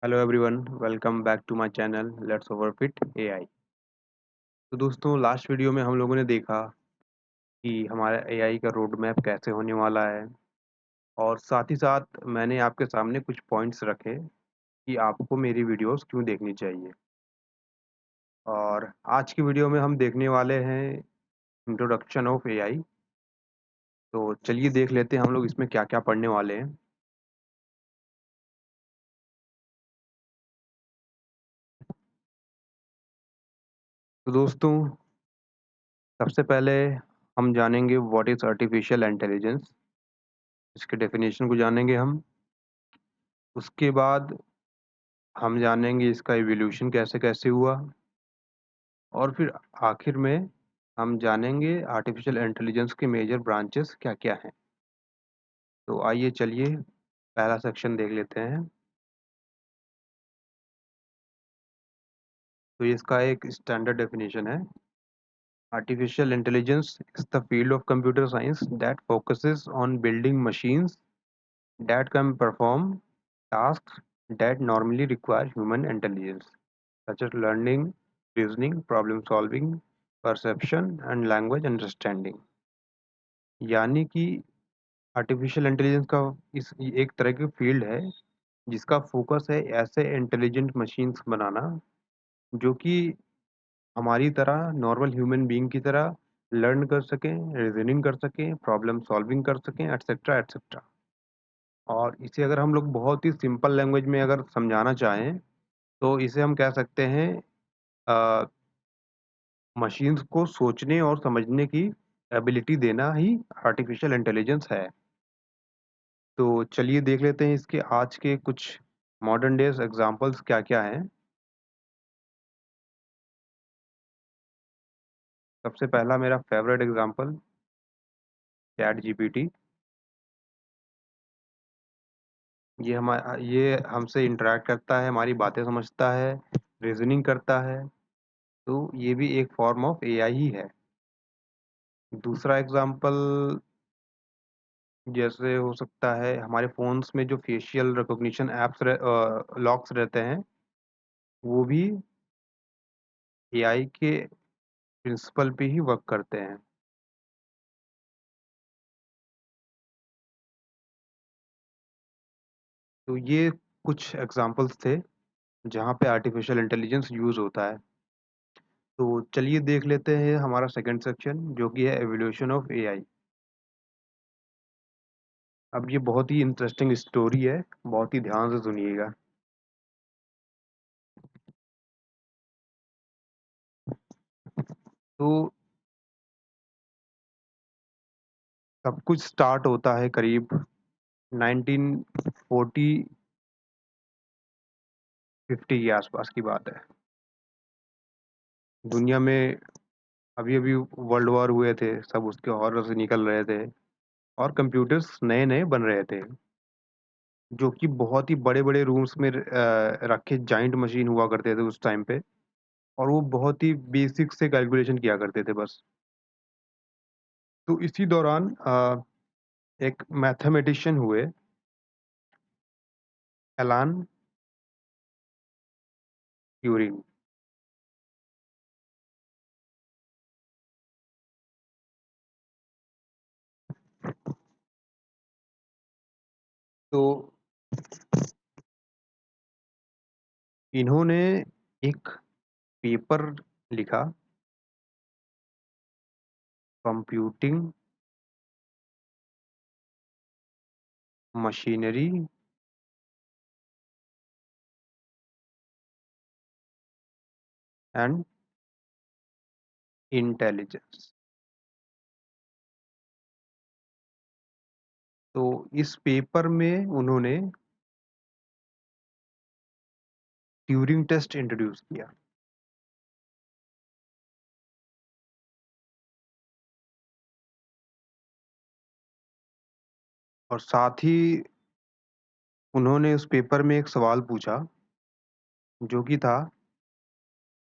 Hello everyone, welcome back to my channel let's overfit AI. तो दोस्तों, last video में हम लोगों ने देखा कि हमारा एआई का रोड मैप कैसे होने वाला है, और साथ ही साथ मैंने आपके सामने कुछ पॉइंट्स रखे कि आपको मेरी वीडियोस क्यों देखनी चाहिए। और आज की वीडियो में हम देखने वाले हैं इंट्रोडक्शन ऑफ एआई। तो चलिए देख लेते हैं हम लोग इसमें क्या क्या पढ़ने वाले हैं। तो दोस्तों, सबसे पहले हम जानेंगे व्हाट इज़ आर्टिफिशियल इंटेलिजेंस। इसके डेफिनेशन को जानेंगे हम। उसके बाद हम जानेंगे इसका इवोल्यूशन कैसे कैसे हुआ, और फिर आखिर में हम जानेंगे आर्टिफिशियल इंटेलिजेंस के मेजर ब्रांचेस क्या क्या हैं। तो आइए चलिए पहला सेक्शन देख लेते हैं। तो इसका एक स्टैंडर्ड डेफिनेशन है। Artificial intelligence is the field of computer science that focuses on building machines that can perform tasks that normally require human intelligence, such as learning, reasoning, problem solving, perception, and language understanding। यानी कि artificial intelligence का इस एक तरह की field है जिसका focus है ऐसे इंटेलिजेंट मशीन्स बनाना जो कि हमारी तरह नॉर्मल ह्यूमन बीइंग की तरह लर्न कर सकें, रीजनिंग कर सकें, प्रॉब्लम सॉल्विंग कर सकें, एटसेट्रा एटसेट्रा। और इसे अगर हम लोग बहुत ही सिंपल लैंग्वेज में अगर समझाना चाहें तो इसे हम कह सकते हैं मशीन्स को सोचने और समझने की एबिलिटी देना ही आर्टिफिशियल इंटेलिजेंस है। तो चलिए देख लेते हैं इसके आज के कुछ मॉडर्न डेज एग्जांपल्स क्या क्या हैं। सबसे पहला मेरा फेवरेट एग्जांपल चैट जीपीटी। ये हमसे इंटरेक्ट करता है, हमारी बातें समझता है, रीजनिंग करता है। तो ये भी एक फॉर्म ऑफ एआई ही है। दूसरा एग्जांपल जैसे हो सकता है हमारे फ़ोन्स में जो फेशियल रिकॉग्निशन ऐप्स लॉक्स रहते हैं, वो भी एआई के प्रिंसिपल पे ही वर्क करते हैं। तो ये कुछ एग्जांपल्स थे जहाँ पे आर्टिफिशियल इंटेलिजेंस यूज़ होता है। तो चलिए देख लेते हैं हमारा सेकंड सेक्शन जो कि है एवोल्यूशन ऑफ एआई। अब ये बहुत ही इंटरेस्टिंग स्टोरी है, बहुत ही ध्यान से सुनिएगा। तो सब कुछ स्टार्ट होता है करीब 1940 50 के आसपास की बात है। दुनिया में अभी-अभी वर्ल्ड वॉर हुए थे, सब उसके हॉरर से निकल रहे थे और कंप्यूटर्स नए-नए बन रहे थे, जो कि बहुत ही बड़े-बड़े रूम्स में रखे जायंट मशीन हुआ करते थे उस टाइम पे, और वो बहुत ही बेसिक से कैलकुलेशन किया करते थे बस। तो इसी दौरान एक मैथमेटिशियन हुए, एलान ट्यूरिंग। तो इन्होंने एक पेपर लिखा, कंप्यूटिंग मशीनरी एंड इंटेलिजेंस। तो इस पेपर में उन्होंने ट्यूरिंग टेस्ट इंट्रोड्यूस किया, और साथ ही उन्होंने उस पेपर में एक सवाल पूछा जो कि था,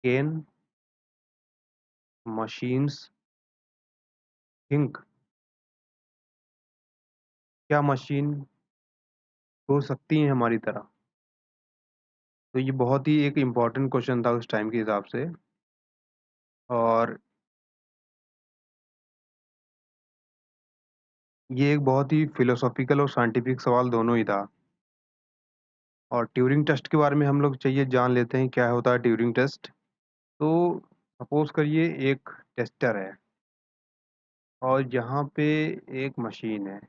कैन मशीन्स थिंक? क्या मशीन हो सकती हैं हमारी तरह? तो ये बहुत ही एक इम्पोर्टेंट क्वेश्चन था उस टाइम के हिसाब से। और ये एक बहुत ही फिलोसॉफिकल और साइंटिफिक सवाल दोनों ही था। और ट्यूरिंग टेस्ट के बारे में हम लोग चाहिए जान लेते हैं क्या होता है ट्यूरिंग टेस्ट। तो सपोज करिए एक टेस्टर है और यहाँ पे एक मशीन है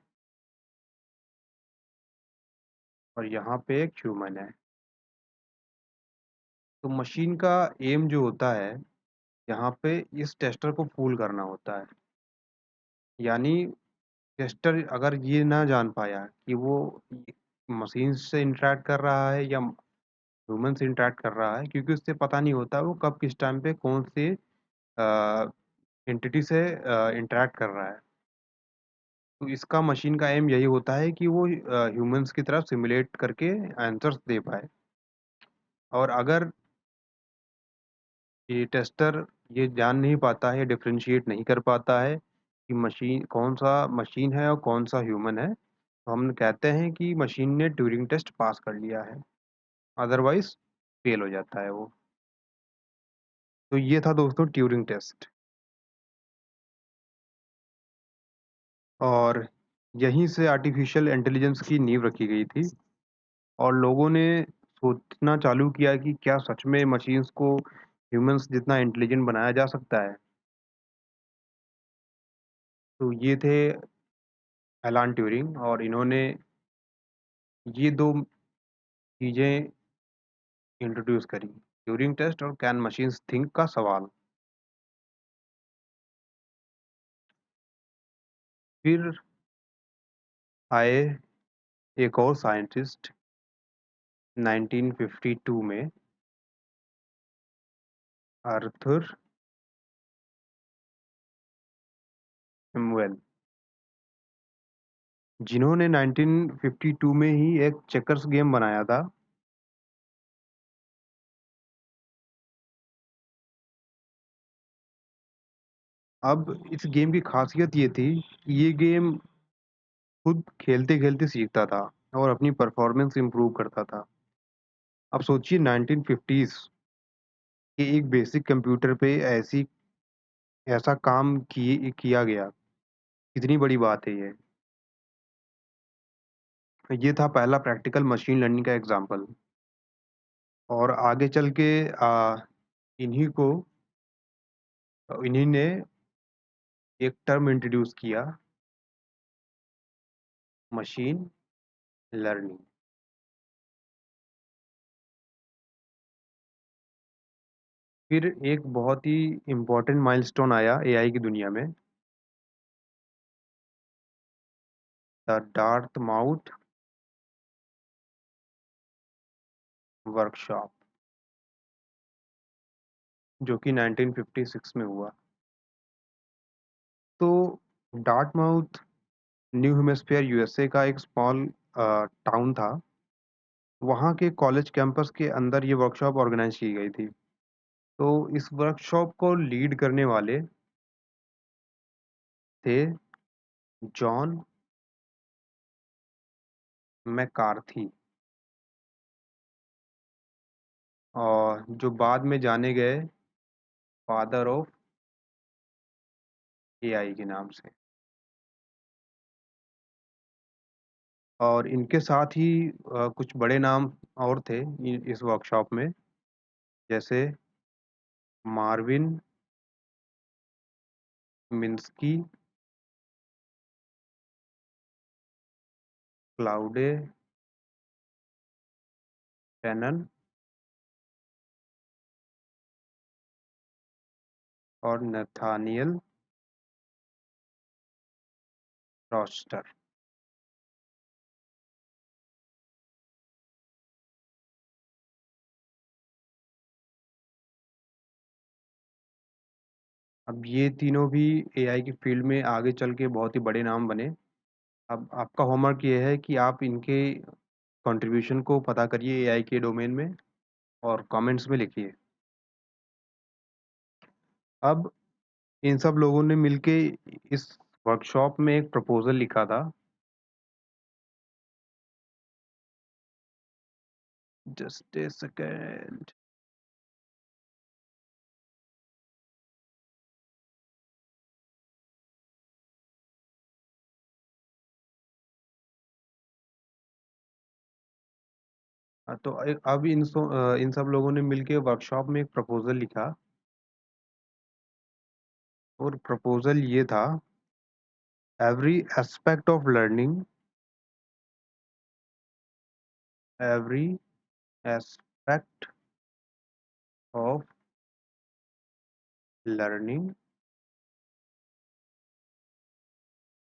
और यहाँ पे एक ह्यूमन है। तो मशीन का एम जो होता है यहाँ पे इस टेस्टर को फूल करना होता है। यानी टेस्टर अगर ये ना जान पाया कि वो मशीन से इंटरेक्ट कर रहा है या ह्यूमन से इंटरेक्ट कर रहा है, क्योंकि उससे पता नहीं होता वो कब किस टाइम पे कौन से एंटिटी से इंटरेक्ट कर रहा है। तो इसका मशीन का एम यही होता है कि वो ह्यूमंस की तरफ सिमुलेट करके आंसर्स दे पाए। और अगर ये टेस्टर ये जान नहीं पाता है, डिफरेंशिएट नहीं कर पाता है कि मशीन कौन सा मशीन है और कौन सा ह्यूमन है, तो हम कहते हैं कि मशीन ने ट्यूरिंग टेस्ट पास कर लिया है। अदरवाइज फेल हो जाता है वो। तो ये था दोस्तों ट्यूरिंग टेस्ट। और यहीं से आर्टिफिशियल इंटेलिजेंस की नींव रखी गई थी और लोगों ने सोचना चालू किया कि क्या सच में मशीन्स को ह्यूमंस जितना इंटेलिजेंट बनाया जा सकता है। तो ये थे एलान ट्यूरिंग और इन्होंने ये दो चीज़ें इंट्रोड्यूस करी, ट्यूरिंग टेस्ट और कैन मशीन्स थिंक का सवाल। फिर आए एक और साइंटिस्ट 1952 में, आर्थर सैमुअल, जिन्होंने 1952 में ही एक चेकर्स गेम बनाया था। अब इस गेम की खासियत ये थी कि ये गेम खुद खेलते-खेलते सीखता था और अपनी परफॉर्मेंस इम्प्रूव करता था। अब सोचिए 1950s के एक बेसिक कंप्यूटर पे ऐसी ऐसा काम किया गया, कितनी बड़ी बात है ये। ये था पहला प्रैक्टिकल मशीन लर्निंग का एग्ज़ाम्पल। और आगे चल के इन्हीं को इन्हीं ने एक टर्म इंट्रोड्यूस किया, मशीन लर्निंग। फिर एक बहुत ही इम्पोर्टेंट माइलस्टोन आया एआई की दुनिया में, द डार्टमाउथ वर्कशॉप, जो कि 1956 में हुआ। तो डार्टमाउथ न्यू हेम्स्फीयर यूएसए का एक स्मॉल टाउन था। वहाँ के कॉलेज कैंपस के अंदर ये वर्कशॉप ऑर्गेनाइज की गई थी। तो इस वर्कशॉप को लीड करने वाले थे जॉन मैकार्थी, और जो बाद में जाने गए फादर ऑफ एआई के नाम से। और इनके साथ ही कुछ बड़े नाम और थे इस वर्कशॉप में, जैसे मार्विन मिन्स्की, क्लाउडे टैनन और नथानियल रॉस्टर। अब ये तीनों भी एआई की फील्ड में आगे चल के बहुत ही बड़े नाम बने। अब आपका होमवर्क ये है कि आप इनके कंट्रीब्यूशन को पता करिए एआई के डोमेन में और कमेंट्स में लिखिए। अब इन सब लोगों ने मिलके इस वर्कशॉप में एक प्रपोजल लिखा था जस्ट ए सेकेंड। हाँ, तो अब इन सब लोगों ने मिलके वर्कशॉप में एक प्रपोजल लिखा और प्रपोजल ये था, every aspect of learning, every aspect of learning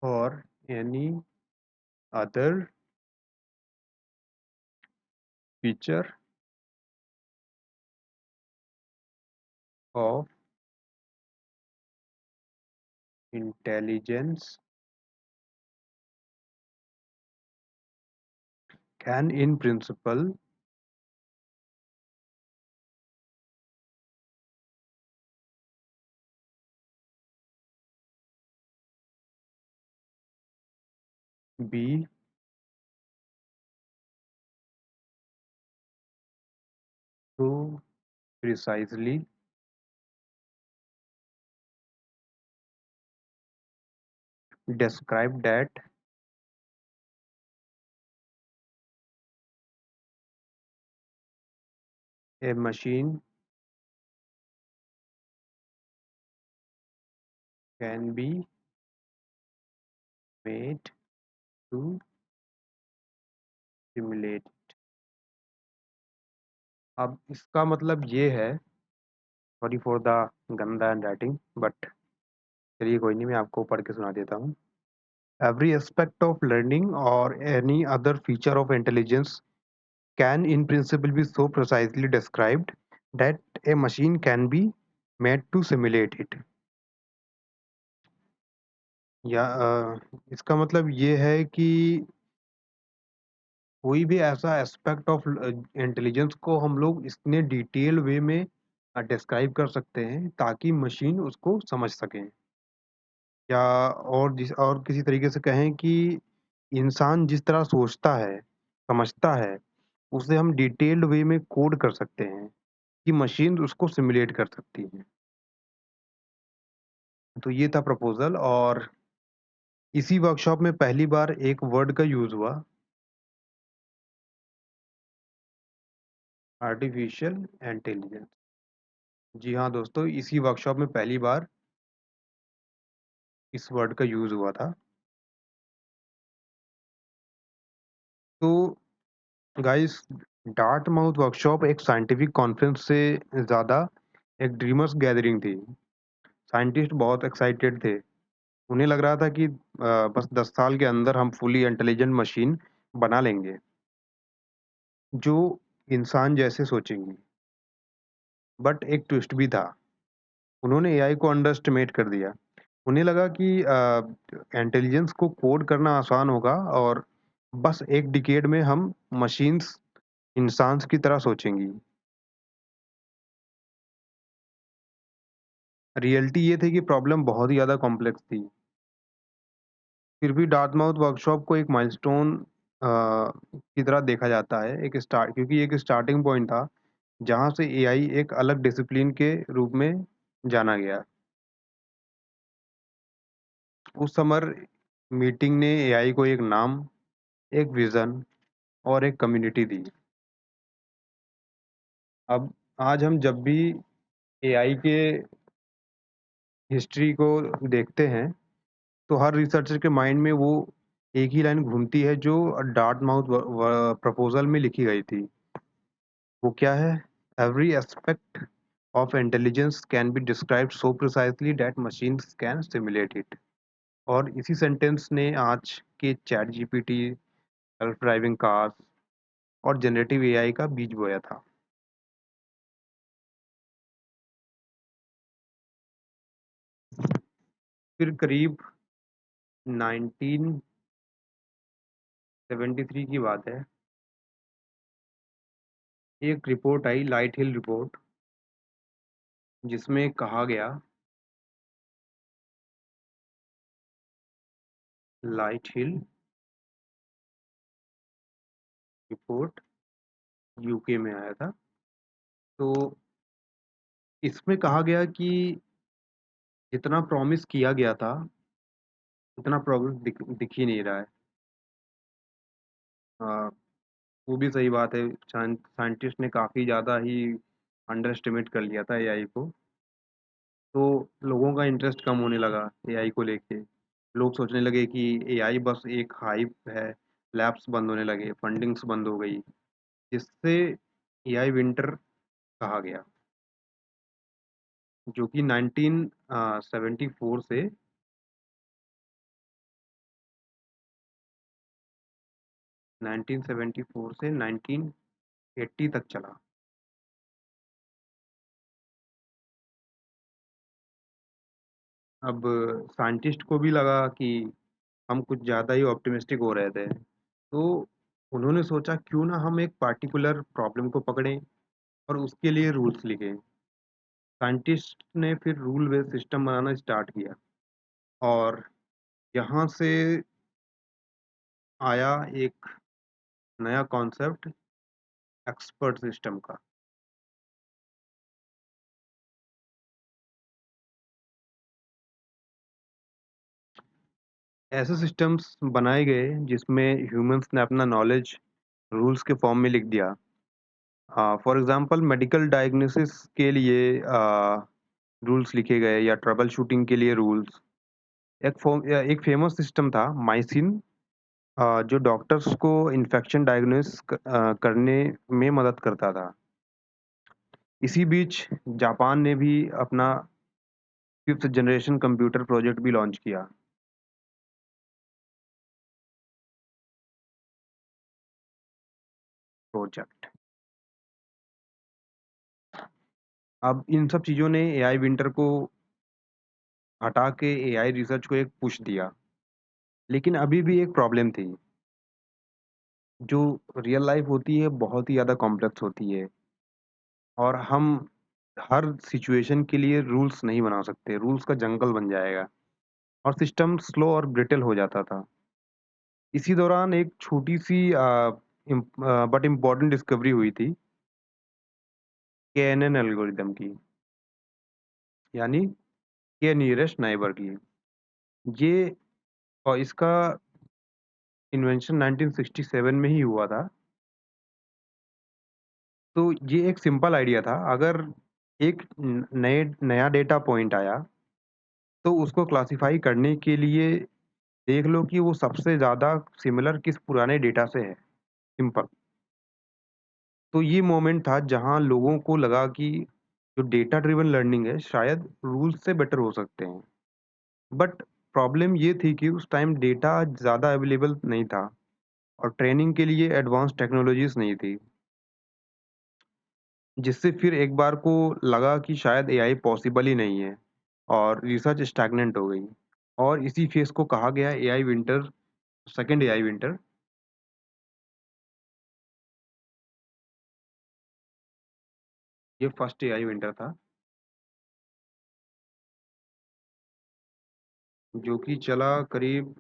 और any other feature of intelligence can in principle be so precisely described that a machine can be made to simulate। अब इसका मतलब ये है, सॉरी फॉर द गंदा hand writing, but चलिए कोई नहीं, मैं आपको पढ़ के सुना देता हूँ। एवरी एस्पेक्ट ऑफ लर्निंग और any other feature of intelligence can in principle be so precisely described that a machine can be made to simulate it। या इसका मतलब ये है कि कोई भी ऐसा एस्पेक्ट ऑफ इंटेलिजेंस को हम लोग इतने डिटेल वे में डिस्क्राइब कर सकते हैं ताकि मशीन उसको समझ सकें। या और किसी तरीके से कहें कि इंसान जिस तरह सोचता है, समझता है, उसे हम डिटेल्ड वे में कोड कर सकते हैं कि मशीन उसको सिमुलेट कर सकती है। तो ये था प्रपोजल, और इसी वर्कशॉप में पहली बार एक वर्ड का यूज हुआ, आर्टिफिशियल इंटेलिजेंस। जी हाँ दोस्तों, इसी वर्कशॉप में पहली बार इस वर्ड का यूज हुआ था। तो गाइस, डार्टमाउथ वर्कशॉप एक साइंटिफिक कॉन्फ्रेंस से ज़्यादा एक ड्रीमर्स गैदरिंग थी। साइंटिस्ट बहुत एक्साइटेड थे। उन्हें लग रहा था कि बस 10 साल के अंदर हम फुली इंटेलिजेंट मशीन बना लेंगे जो इंसान जैसे सोचेंगी। बट एक ट्विस्ट भी था, उन्होंने एआई को अंडर एस्टिमेट कर दिया। उन्हें लगा कि इंटेलिजेंस को कोड करना आसान होगा और बस एक डिकेड में हम मशीन्स इंसान की तरह सोचेंगी। रियलिटी ये थी कि प्रॉब्लम बहुत ही ज़्यादा कॉम्प्लेक्स थी। फिर भी डार्टमाउथ वर्कशॉप को एक माइलस्टोन की तरह देखा जाता है, एक स्टार्ट, क्योंकि एक स्टार्टिंग पॉइंट था जहाँ से एआई एक अलग डिसिप्लिन के रूप में जाना गया। उस समर मीटिंग ने एआई को एक नाम, एक विज़न और एक कम्युनिटी दी। अब आज हम जब भी एआई के हिस्ट्री को देखते हैं, तो हर रिसर्चर के माइंड में वो एक ही लाइन घूमती है जो डार्टमाउथ प्रपोजल में लिखी गई थी। वो क्या है? Every aspect of intelligence can be described so precisely that machines can simulate it. और इसी सेंटेंस ने आज के chat GPT, self driving cars और जनरेटिव एआई का बीज बोया था। फिर करीब 1973 की बात है, एक रिपोर्ट आई, लाइट हिल रिपोर्ट, जिसमें कहा गया, लाइट हिल रिपोर्ट यूके में आया था। तो इसमें कहा गया कि जितना प्रॉमिस किया गया था उतना प्रोग्रेस दिख ही नहीं रहा है। हाँ, वो भी सही बात है। साइंटिस्ट ने काफ़ी ज़्यादा ही अंडर एस्टिमेट कर लिया था एआई को। तो लोगों का इंटरेस्ट कम होने लगा एआई को लेके। लोग सोचने लगे कि एआई बस एक हाइप है। लैब्स बंद होने लगे, फंडिंग्स बंद हो गई, जिससे एआई विंटर कहा गया, जो कि 1974 से 1974 से 1980 तक चला। अब साइंटिस्ट को भी लगा कि हम कुछ ज़्यादा ही ऑप्टिमिस्टिक हो रहे थे। तो उन्होंने सोचा क्यों ना हम एक पार्टिकुलर प्रॉब्लम को पकड़ें और उसके लिए रूल्स लिखें। साइंटिस्ट ने फिर रूल बेस्ड सिस्टम बनाना स्टार्ट किया, और यहाँ से आया एक नया कॉन्सेप्ट, एक्सपर्ट सिस्टम का। ऐसे सिस्टम्स बनाए गए जिसमें ह्यूमंस ने अपना नॉलेज रूल्स के फॉर्म में लिख दिया। फॉर एग्जांपल मेडिकल डायग्नोसिस के लिए रूल्स लिखे गए, या ट्रबल शूटिंग के लिए रूल्स। एक फेमस सिस्टम था माइसिन, जो डॉक्टर्स को इन्फेक्शन डायग्नोस करने में मदद करता था। इसी बीच जापान ने भी अपना फिफ्थ जनरेशन कंप्यूटर प्रोजेक्ट भी लॉन्च किया। प्रोजेक्ट। अब इन सब चीज़ों ने एआई विंटर को हटा के एआई रिसर्च को एक पुश दिया। लेकिन अभी भी एक प्रॉब्लम थी। जो रियल लाइफ होती है बहुत ही ज़्यादा कॉम्प्लेक्स होती है, और हम हर सिचुएशन के लिए रूल्स नहीं बना सकते। रूल्स का जंगल बन जाएगा और सिस्टम स्लो और ब्रिटल हो जाता था। इसी दौरान एक छोटी सी बट इम्पोर्टेंट डिस्कवरी हुई थी, केएनएन एल्गोरिदम की, यानी के नियरेस्ट नाइबर की। ये और इसका इन्वेंशन 1967 में ही हुआ था। तो ये एक सिंपल आइडिया था। अगर एक नया डेटा पॉइंट आया, तो उसको क्लासिफाई करने के लिए देख लो कि वो सबसे ज़्यादा सिमिलर किस पुराने डेटा से है। सिंपल। तो ये मोमेंट था जहाँ लोगों को लगा कि जो डेटा ड्रिवन लर्निंग है शायद रूल्स से बेटर हो सकते हैं। बट प्रॉब्लम ये थी कि उस टाइम डेटा ज़्यादा अवेलेबल नहीं था, और ट्रेनिंग के लिए एडवांस टेक्नोलॉजीज नहीं थी, जिससे फिर एक बार को लगा कि शायद एआई पॉसिबल ही नहीं है, और रिसर्च स्टैग्नेंट हो गई। और इसी फेस को कहा गया AI winter, second AI winter. ये फर्स्ट एआई विंटर था, जो कि चला करीब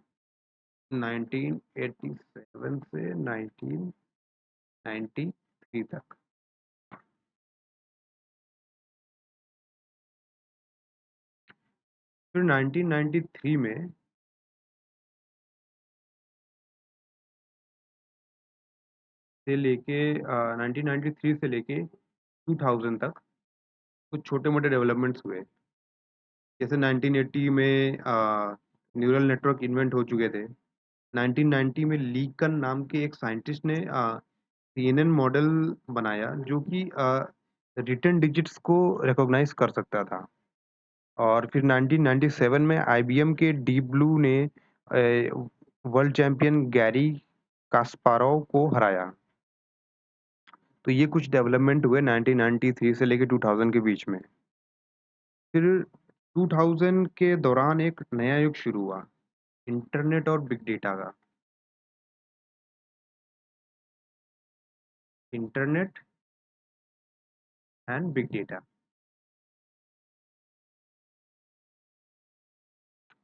1987 से 1993 तक। फिर 1993 में से लेके 1993 से लेके 2000 तक कुछ छोटे मोटे डेवलपमेंट्स हुए। जैसे 1980 में न्यूरल नेटवर्क इन्वेंट हो चुके थे। 1990 में लीकन नाम के एक साइंटिस्ट ने सीएनएन मॉडल बनाया, जो कि रिटन डिजिट्स को रिकॉग्नाइज कर सकता था। और फिर 1997 में आईबीएम के डीप ब्लू ने वर्ल्ड चैंपियन गैरी कास्पारोव को हराया। तो ये कुछ डेवलपमेंट हुए 1993 से लेके 2000 के बीच में। फिर 2000 के दौरान एक नया युग शुरू हुआ, इंटरनेट और बिग डेटा का। Internet and big data.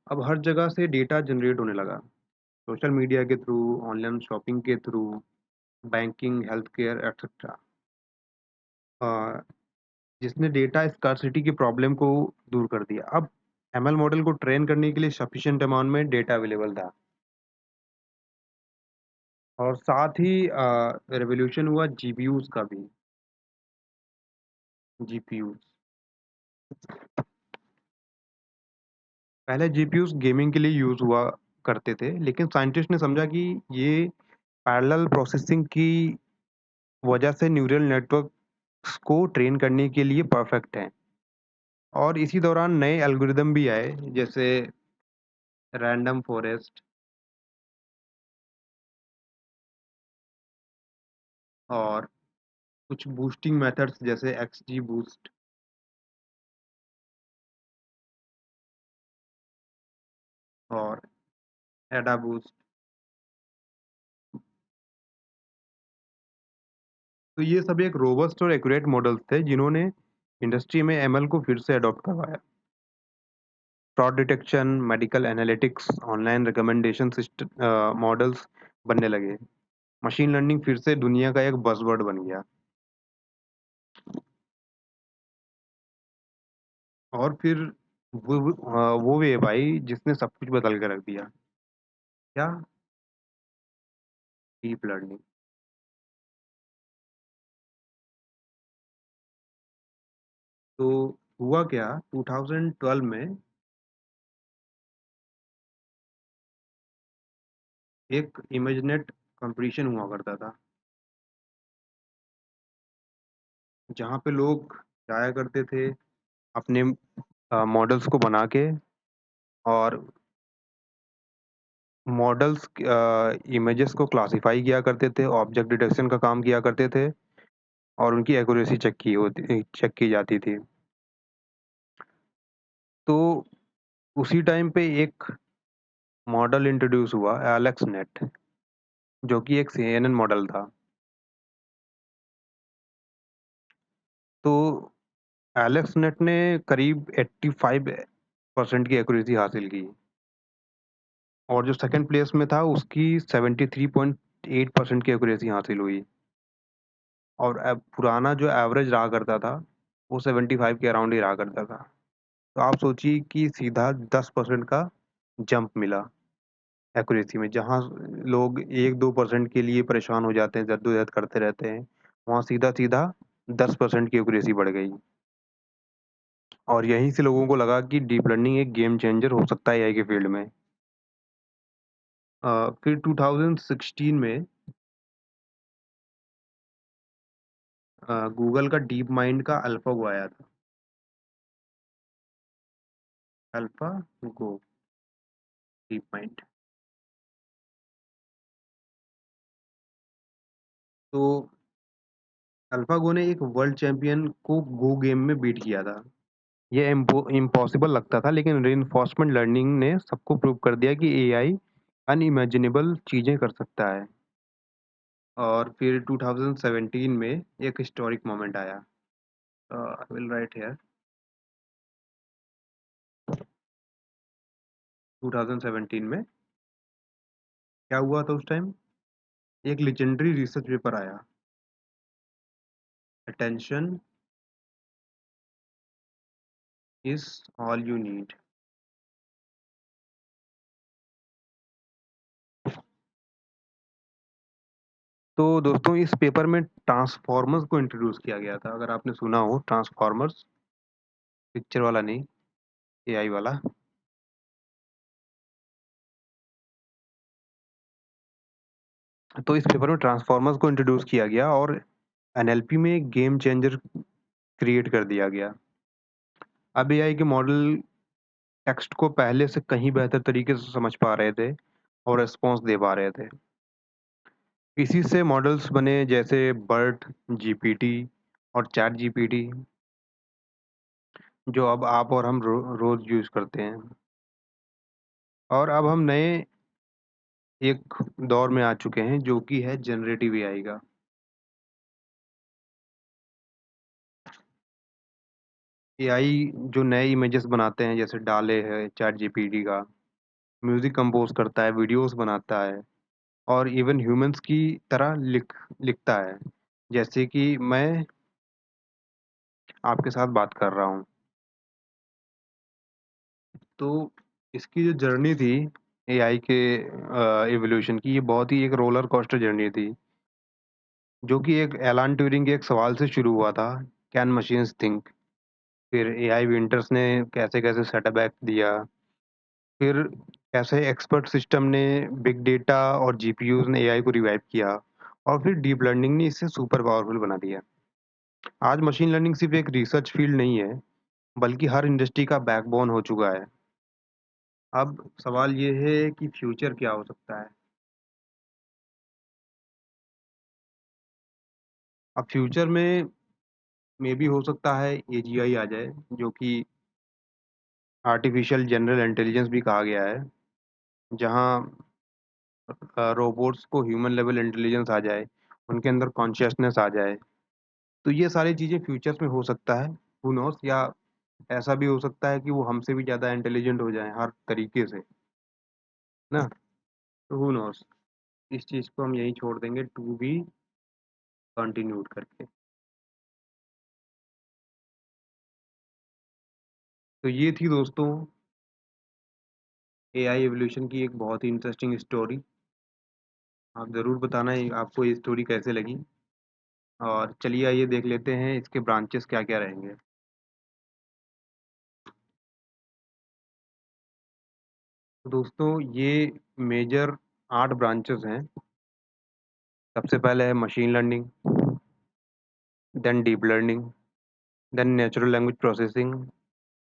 अब हर जगह से डेटा जनरेट होने लगा, सोशल मीडिया के थ्रू, ऑनलाइन शॉपिंग के through, banking, health care, et cetera. Uh, जिसने डेटा स्कार्सिटी की प्रॉब्लम को दूर कर दिया। अब एमएल मॉडल को ट्रेन करने के लिए सफिशिएंट अमाउंट में डेटा अवेलेबल था और साथ ही रिवॉल्यूशन हुआ जीपीयूज़ का भी। जीपीयूज़ पहले जीपीयूज़ गेमिंग के लिए यूज़ हुआ करते थे, लेकिन साइंटिस्ट ने समझा कि ये पैरेलल प्रोसेसिंग की वजह से न्यूरल नेटवर्क्स को ट्रेन करने के लिए परफेक्ट हैं। और इसी दौरान नए एल्गोरिदम भी आए, जैसे रैंडम फॉरेस्ट और कुछ बूस्टिंग मेथड्स जैसे एक्सजी बूस्ट और एडा बूस्ट। तो ये सब एक रोबस्ट और एक्यूरेट मॉडल्स थे जिन्होंने इंडस्ट्री में एमएल को फिर से अडॉप्ट करवाया। Fraud detection, medical analytics, online recommendation models बनने लगे। मशीन लर्निंग फिर से दुनिया का एक बज़वर्ड बन गया। और फिर वो वे भाई जिसने सब कुछ बदल के रख दिया। क्या? Deep learning. तो हुआ क्या, 2012 में एक इमेजनेट कंपटीशन हुआ करता था, जहाँ पे लोग जाया करते थे अपने मॉडल्स को बना के, और मॉडल्स इमेजेस को क्लासिफाई किया करते थे, ऑब्जेक्ट डिटेक्शन का काम किया करते थे और उनकी एक्यूरेसी चेक की जाती थी। तो उसी टाइम पे एक मॉडल इंट्रोड्यूस हुआ, एलेक्स नेट, जो कि एक CNN मॉडल था। तो एलेक्स नेट ने करीब 85% की एक्यूरेसी हासिल की और जो सेकंड प्लेस में था उसकी 73.8% की एक्यूरेसी हासिल हुई। और पुराना जो एवरेज रहा करता था वो 75 के अराउंड ही रहा करता था। तो आप सोचिए कि सीधा 10% का जंप मिला एक्यूरेसी में। जहाँ लोग 1-2% के लिए परेशान हो जाते हैं, जद्दोजहद करते रहते हैं, वहाँ सीधा-सीधा 10% की एक्यूरेसी बढ़ गई। और यहीं से लोगों को लगा कि डीप लर्निंग एक गेम चेंजर हो सकता है एआई के फील्ड में। फिर 2016 में गूगल का डीप माइंड का अल्फागो आया था। AlphaGo, deep mind. तो अल्फागो ने एक वर्ल्ड चैंपियन को गो गेम में बीट किया था। ये इम्पॉसिबल लगता था, लेकिन रीइंफोर्समेंट लर्निंग ने सबको प्रूव कर दिया कि एआई अनइमेजिनेबल चीज़ें कर सकता है। और फिर 2017 में एक हिस्टोरिक मोमेंट आया। I will write here. 2017 में क्या हुआ था उस टाइम? एक लेजेंडरी रिसर्च पेपर आया। Attention is all you need. तो दोस्तों इस पेपर में ट्रांसफॉर्मर्स को इंट्रोड्यूस किया गया था। अगर आपने सुना हो ट्रांसफॉर्मर्स, पिक्चर वाला नहीं, एआई वाला। तो इस पेपर में ट्रांसफॉर्मर्स को इंट्रोड्यूस किया गया और एनएलपी में एक गेम चेंजर क्रिएट कर दिया गया। अब एआई के मॉडल टेक्स्ट को पहले से कहीं बेहतर तरीके से समझ पा रहे थे और रिस्पॉन्स दे पा रहे थे। इसी से मॉडल्स बने जैसे बर्ट, जीपीटी और चैट जीपीटी, जो अब आप और हम रोज यूज करते हैं। और अब हम नए एक दौर में आ चुके हैं जो कि है जनरेटिव एआई का। एआई जो नए इमेजेस बनाते हैं, जैसे डाले है चैट जीपीटी का, म्यूजिक कंपोज करता है, वीडियोस बनाता है और इवन ह्यूमंस की तरह लिखता है। जैसे कि मैं आपके साथ बात कर रहा हूँ। तो इसकी जो जर्नी थी एआई के इवोल्यूशन की, ये बहुत ही एक रोलर कोस्टर जर्नी थी, जो कि एक एलन ट्यूरिंग के एक सवाल से शुरू हुआ था, कैन मशीन्स थिंक? फिर एआई विंटर्स ने कैसे-कैसे सेटबैक दिया, फिर कैसे एक्सपर्ट सिस्टम ने बिग डेटा और जीपीयूज़ ने एआई को रिवाइव किया और फिर डीप लर्निंग ने इसे सुपर पावरफुल बना दिया। आज मशीन लर्निंग सिर्फ एक रिसर्च फील्ड नहीं है, बल्कि हर इंडस्ट्री का बैकबोन हो चुका है। अब सवाल ये है कि फ्यूचर क्या हो सकता है? अब फ्यूचर में मेबी हो सकता है एजीआई आ जाए, जो कि आर्टिफिशियल जनरल इंटेलिजेंस भी कहा गया है, जहाँ रोबोट्स को ह्यूमन लेवल इंटेलिजेंस आ जाए, उनके अंदर कॉन्शियसनेस आ जाए। तो ये सारी चीज़ें फ्यूचर्स में हो सकता है, हू नोज़, या ऐसा भी हो सकता है कि वो हमसे भी ज़्यादा इंटेलिजेंट हो जाएँ हर तरीके से, ना? तो हू नोज़, इस चीज़ को हम यहीं छोड़ देंगे, टू बी कंटिन्यूड करके। तो ये थी दोस्तों एआई एवोल्यूशन की एक बहुत ही इंटरेस्टिंग स्टोरी। आप ज़रूर बताना ये आपको ये स्टोरी कैसे लगी, और चलिए आइए देख लेते हैं इसके ब्रांचेस क्या-क्या रहेंगे। तो दोस्तों ये मेजर 8 ब्रांचेस हैं। सबसे पहले है machine learning, then deep learning, then natural language processing,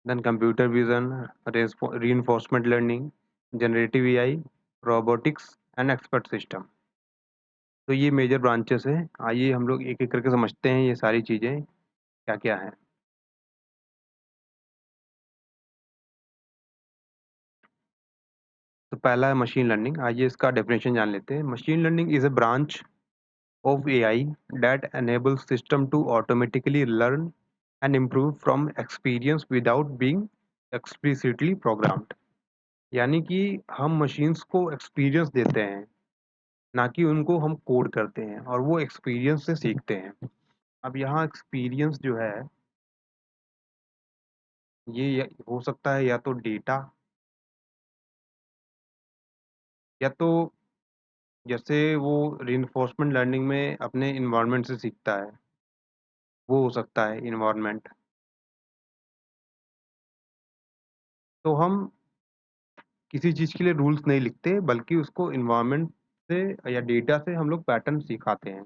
then computer vision, reinforcement learning, generative AI, robotics and expert system. तो ये मेजर ब्रांचेस हैं। आइए हम लोग एक-एक करके समझते हैं ये सारी चीज़ें क्या-क्या हैं। तो पहला है मशीन लर्निंग। आइए इसका डेफिनेशन जान लेते हैं। Machine learning is a branch of AI that enables system to automatically learn and improve from experience without being explicitly programmed। यानी कि हम मशीन्स को एक्सपीरियंस देते हैं, ना कि उनको हम कोड करते हैं, और वो एक्सपीरियंस से सीखते हैं। अब यहाँ एक्सपीरियंस जो है, ये हो सकता है या तो डेटा, या तो जैसे वो रीइंफोर्समेंट लर्निंग में अपने इन्वायरमेंट से सीखता है, वो हो सकता है इन्वायरमेंट। तो हम किसी चीज़ के लिए रूल्स नहीं लिखते, बल्कि उसको एनवायरनमेंट से या डेटा से हम लोग पैटर्न सिखाते हैं।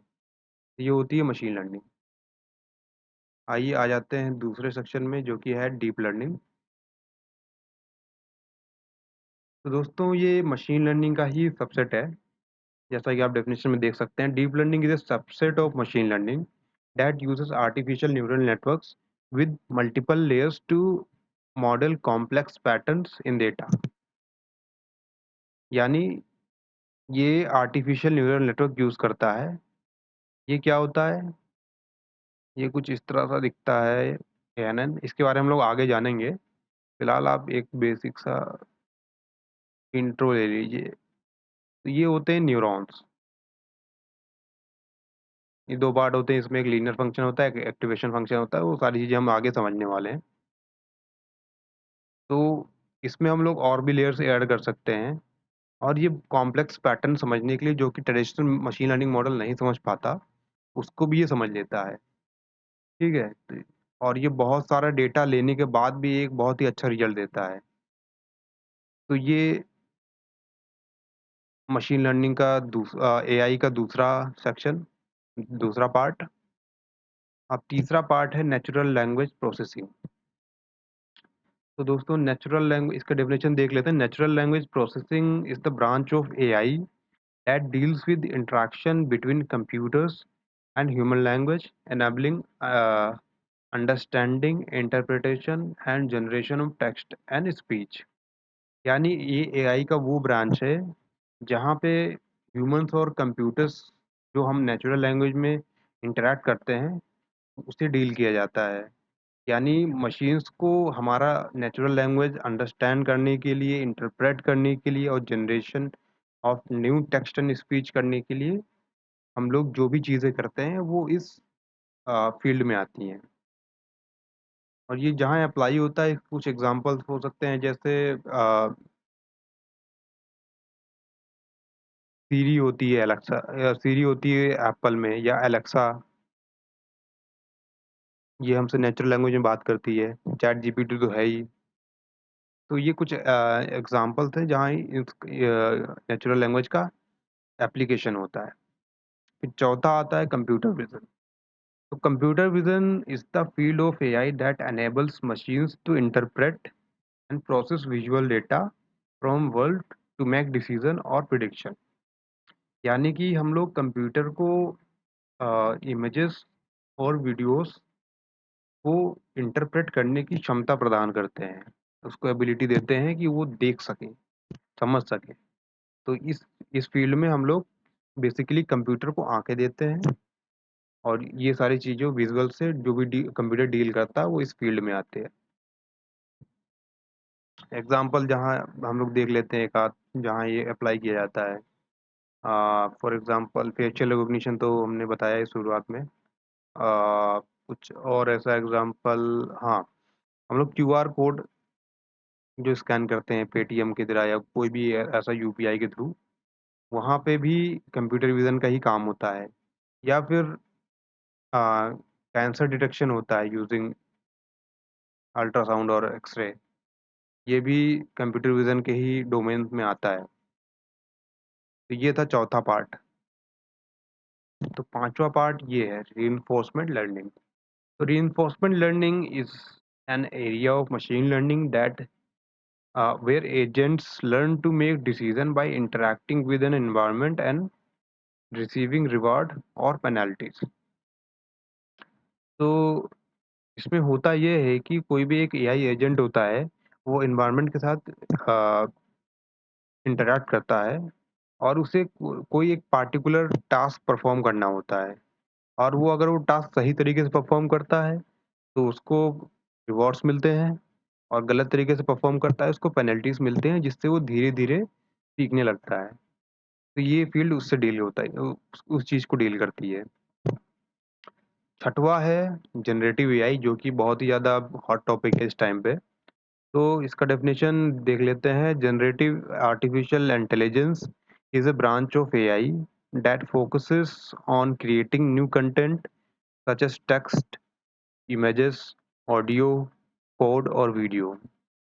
ये होती है मशीन लर्निंग। आइए आ जाते हैं दूसरे सेक्शन में, जो कि है डीप लर्निंग। तो दोस्तों ये मशीन लर्निंग का ही सबसेट है। जैसा कि आप डेफिनेशन में देख सकते हैं, deep learning is a subset of machine learning that uses artificial neural networks with multiple layers to model complex patterns in data. यानी ये आर्टिफिशियल न्यूरल नेटवर्क यूज़ करता है। ये क्या होता है? ये कुछ इस तरह सा दिखता है एएनएन। इसके बारे में हम लोग आगे जानेंगे। फिलहाल आप एक बेसिक सा इंट्रो ले लीजिए। तो ये होते हैं न्यूरॉन्स। ये 2 पार्ट होते हैं, इसमें एक लीनियर फंक्शन होता है, एक एक्टिवेशन फंक्शन होता है, वो सारी चीज़ें हम आगे समझने वाले हैं। तो इसमें हम लोग और भी लेयर्स ऐड कर सकते हैं, और ये कॉम्प्लेक्स पैटर्न समझने के लिए, जो कि ट्रेडिशनल मशीन लर्निंग मॉडल नहीं समझ पाता, उसको भी ये समझ लेता है। ठीक है? और ये बहुत सारा डेटा लेने के बाद भी एक बहुत ही अच्छा रिज़ल्ट देता है। तो ये मशीन लर्निंग का एआई का दूसरा सेक्शन, दूसरा पार्ट। अब तीसरा पार्ट है नेचुरल लैंग्वेज प्रोसेसिंग। तो दोस्तों नेचुरल लैंग्वेज, इसका डेफिनेशन देख लेते हैं। Natural language processing is the branch of AI that deals with interaction between computers and human language, enabling understanding, interpretation and generation of text and speech. यानी ये AI का वो ब्रांच है जहाँ पे ह्यूमंस और कंप्यूटर्स, जो हम नेचुरल लैंग्वेज में इंटरैक्ट करते हैं, उससे डील किया जाता है। यानी मशीन्स को हमारा नेचुरल लैंग्वेज अंडरस्टैंड करने के लिए, इंटरप्रेट करने के लिए, और generation of new text and speech करने के लिए हम लोग जो भी चीज़ें करते हैं, वो इस फील्ड में आती हैं। और ये जहाँ अप्लाई होता है कुछ एग्जांपल्स हो सकते हैं, जैसे सीरी होती है एलेक्सा, सीरी होती है एप्पल में, या एलेक्सा, ये हमसे नेचुरल लैंग्वेज में बात करती है। चैट जीपीटी तो है ही। तो ये कुछ एग्जांपल्स हैं जहाँ नेचुरल लैंग्वेज का एप्लीकेशन होता है। फिर चौथा आता है कंप्यूटर विजन। तो computer vision is the field of AI that enables machines to interpret and process visual data from world to make decision और prediction। यानी कि हम लोग कंप्यूटर को इमेजेस और वीडियोस को इंटरप्रेट करने की क्षमता प्रदान करते हैं, उसको एबिलिटी देते हैं कि वो देख सके, समझ सके। तो इस फील्ड में हम लोग बेसिकली कंप्यूटर को आंखें देते हैं, और ये सारी चीज़ें विजुअल से जो भी कंप्यूटर डील करता है वो इस फील्ड में आते हैं। एग्जाम्पल जहाँ हम लोग देख लेते हैं एक आध, जहाँ ये अप्लाई किया जाता है। फॉर एग्जांपल फेशियल रिकॉग्निशन तो हमने बताया है शुरुआत में। कुछ और ऐसा एग्जांपल, हाँ, हम लोग क्यूआर कोड जो स्कैन करते हैं पेटीएम के द्वारा या कोई भी ऐसा यूपीआई के थ्रू, वहाँ पे भी कंप्यूटर विजन का ही काम होता है। या फिर कैंसर डिटेक्शन होता है यूजिंग अल्ट्रासाउंड और एक्सरे, ये भी कंप्यूटर विजन के ही डोमेन में आता है। तो ये था चौथा पार्ट। तो पांचवा पार्ट ये है reinforcement learning। तो reinforcement learning is an area of machine learning that where agents learn to make decision by interacting with an environment and receiving reward or penalties। तो इसमें होता ये है कि कोई भी एक एआई एजेंट होता है, वो इन्वायरमेंट के साथ इंटरैक्ट करता है, और उसे कोई एक पार्टिकुलर टास्क परफॉर्म करना होता है, और वो अगर वो टास्क सही तरीके से परफॉर्म करता है तो उसको रिवॉर्ड्स मिलते हैं, और गलत तरीके से परफॉर्म करता है उसको पेनल्टीज मिलते हैं, जिससे वो धीरे धीरे सीखने लगता है। तो ये फील्ड उससे डील होता है, उस चीज़ को डील करती है। छठवा है जनरेटिव एआई, जो कि बहुत ही ज़्यादा हॉट टॉपिक है इस टाइम पे। तो इसका डेफिनेशन देख लेते हैं। Generative artificial intelligence is a branch of AI that focuses on creating new content such as text, images, audio, code, or video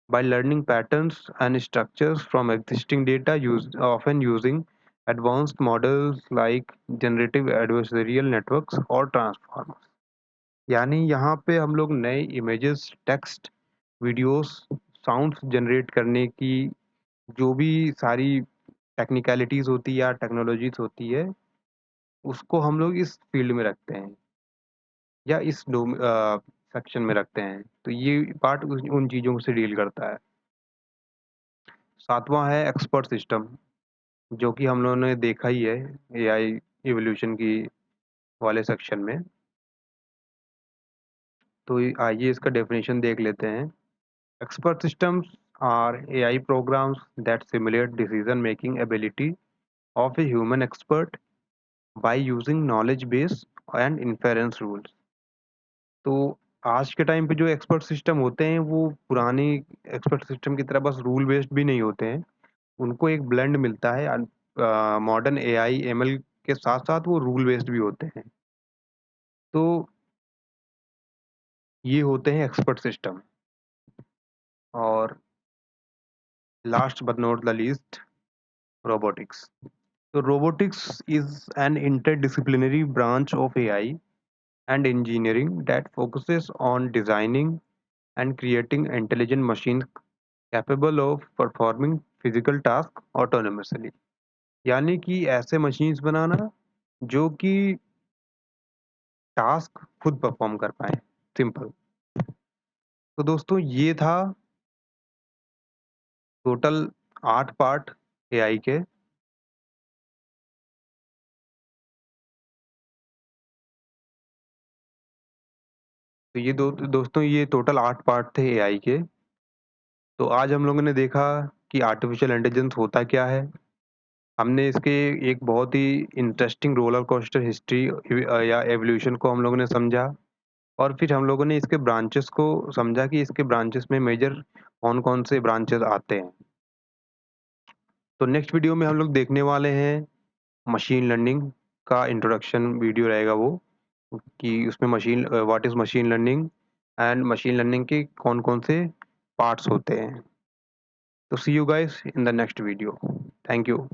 by learning patterns and structures from existing data, often using advanced models like generative adversarial networks or transformers। यानी यहाँ पे हम लोग नए images, text, videos, sounds generate करने की जो भी सारी टेक्निकलिटीज़ होती है या टेक्नोलॉजीज होती है, उसको हम लोग इस फील्ड में रखते हैं या इस सेक्शन में रखते हैं। तो ये पार्ट उन चीज़ों से डील करता है। सातवां है एक्सपर्ट सिस्टम, जो कि हम लोगों ने देखा ही है एआई इवोल्यूशन की वाले सेक्शन में। तो आइए इसका डेफिनेशन देख लेते हैं। Expert systems are AI programs that simulate decision making ability of a human expert by using knowledge base and inference rules. तो आज के टाइम पे जो एक्सपर्ट सिस्टम होते हैं वो पुरानी एक्सपर्ट सिस्टम की तरह बस रूल बेस्ड भी नहीं होते हैं। उनको एक ब्लेंड मिलता है, मॉडर्न एआई एमएल के साथ साथ वो रूल बेस्ड भी होते हैं। तो ये होते हैं एक्सपर्ट सिस्टम। और last but not the least, robotics. तो robotics is an interdisciplinary branch of AI and engineering that focuses on designing and creating intelligent machines capable of performing physical tasks autonomously। यानी कि ऐसे machines बनाना जो कि task खुद perform कर पाए, simple. तो दोस्तों ये था टोटल 8 पार्ट एआई के। तो ये दोस्तों ये टोटल 8 पार्ट थे एआई के। तो आज हम लोगों ने देखा कि आर्टिफिशियल इंटेलिजेंस होता क्या है। हमने इसके एक बहुत ही इंटरेस्टिंग रोलर कोस्टर हिस्ट्री या एवोल्यूशन को हम लोगों ने समझा। और फिर हम लोगों ने इसके ब्रांचेस को समझा कि इसके ब्रांचेस में मेजर कौन-कौन से ब्रांचेस आते हैं। तो नेक्स्ट वीडियो में हम लोग देखने वाले हैं मशीन लर्निंग का इंट्रोडक्शन वीडियो रहेगा वो, कि उसमें what is machine learning and machine learning के कौन-कौन से पार्ट्स होते हैं। तो see you guys in the next video. Thank you.